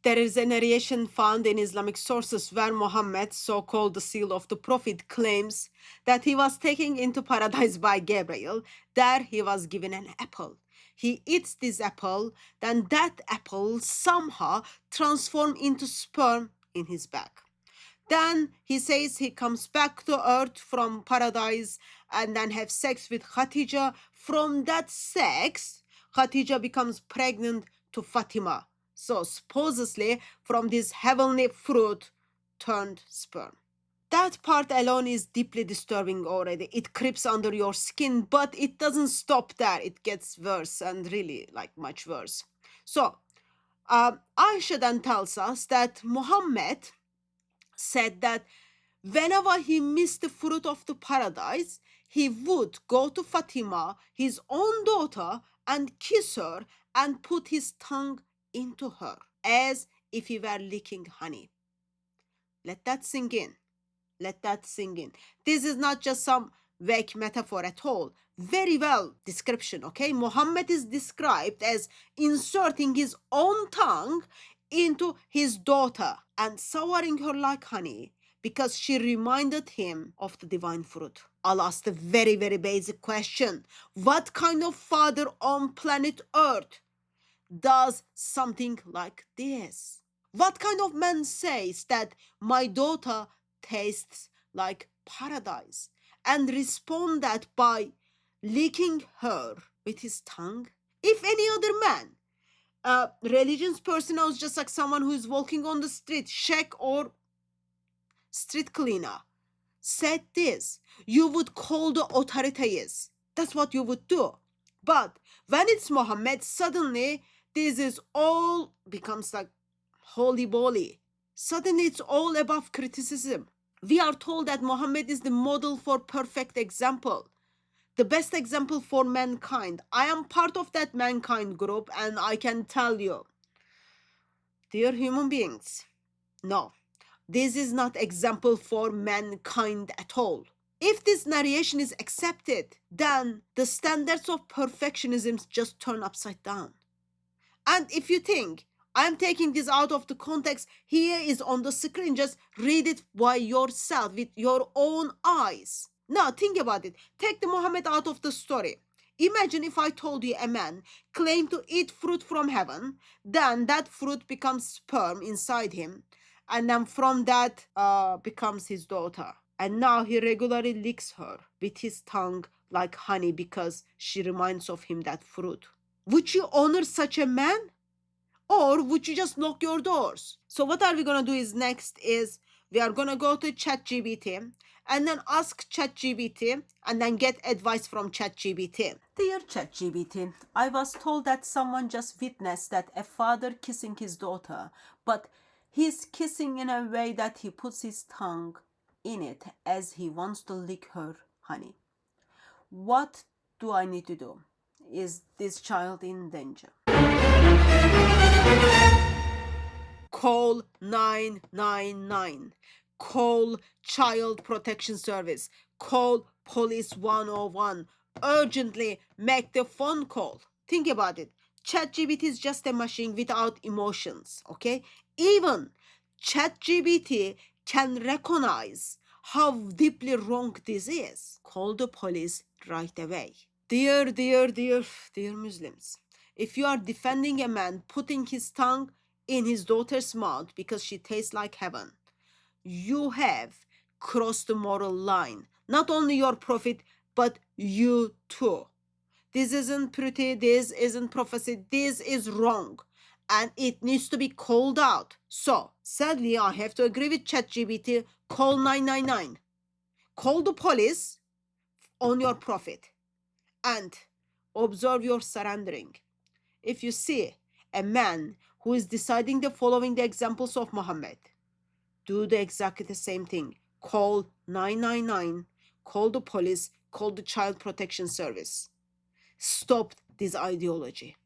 There is a narration found in Islamic sources where Muhammad, so-called the seal of the Prophet, claims that he was taken into paradise by Gabriel. There he was given an apple. He eats this apple, then that apple somehow transforms into sperm in his back. Then he says he comes back to earth from paradise and then have sex with Khadija. From that sex, Khadija becomes pregnant to Fatima. So supposedly from this heavenly fruit turned sperm. That part alone is deeply disturbing already. It creeps under your skin, but it doesn't stop there. It gets worse and really like much worse. So Aisha then tells us that Muhammad said that whenever he missed the fruit of the paradise, he would go to Fatima, his own daughter, and kiss her and put his tongue into her as if he were licking honey. Let that sink in. Let that sink in. This is not just some vague metaphor at all. Very well description, okay? Muhammad is described as inserting his own tongue into his daughter and souring her like honey because she reminded him of the divine fruit. I'll ask the very, very basic question. What kind of father on planet Earth does something like this? What kind of man says that my daughter tastes like paradise and respond that by licking her with his tongue? If any other man, religious person, or just like someone who is walking on the street, sheikh or street cleaner, said this, you would call the authorities. That's what you would do. But when it's Muhammad, suddenly this is all becomes like holy moly. Suddenly it's all above criticism. We are told that Muhammad is the model for perfect example, the best example for mankind. I am part of that mankind group, and I can tell you, dear human beings, no, this is not example for mankind at all. If this narration is accepted, then the standards of perfectionism just turn upside down. And if you think I'm taking this out of the context, here is on the screen, just read it by yourself with your own eyes. Now think about it. Take the Muhammad out of the story. Imagine if I told you a man claimed to eat fruit from heaven, then that fruit becomes sperm inside him, and then from that becomes his daughter. And now he regularly licks her with his tongue like honey because she reminds of him that fruit. Would you honor such a man? Or would you just lock your doors? So what are we going to do is next is we are going to go to ChatGPT and then ask ChatGPT and then get advice from ChatGPT. Dear ChatGPT, I was told that someone just witnessed that a father kissing his daughter, but he's kissing in a way that he puts his tongue in it as he wants to lick her honey. What do I need to do? Is this child in danger? Call 999. Call Child Protection Service. Call Police 101. Urgently make the phone call. Think about it. ChatGPT is just a machine without emotions, okay? Even ChatGPT can recognize how deeply wrong this is. Call the police right away. Dear Muslims, if you are defending a man putting his tongue in his daughter's mouth because she tastes like heaven, you have crossed the moral line. Not only your prophet, but you too. This isn't pretty, this isn't prophecy, this is wrong. And it needs to be called out. So, sadly, I have to agree with ChatGPT. Call 999. Call the police on your prophet. And observe your surrendering. If you see a man who is deciding to following the examples of Muhammad, do the exactly the same thing. Call 999, call the police, call the Child Protection Service. Stop this ideology.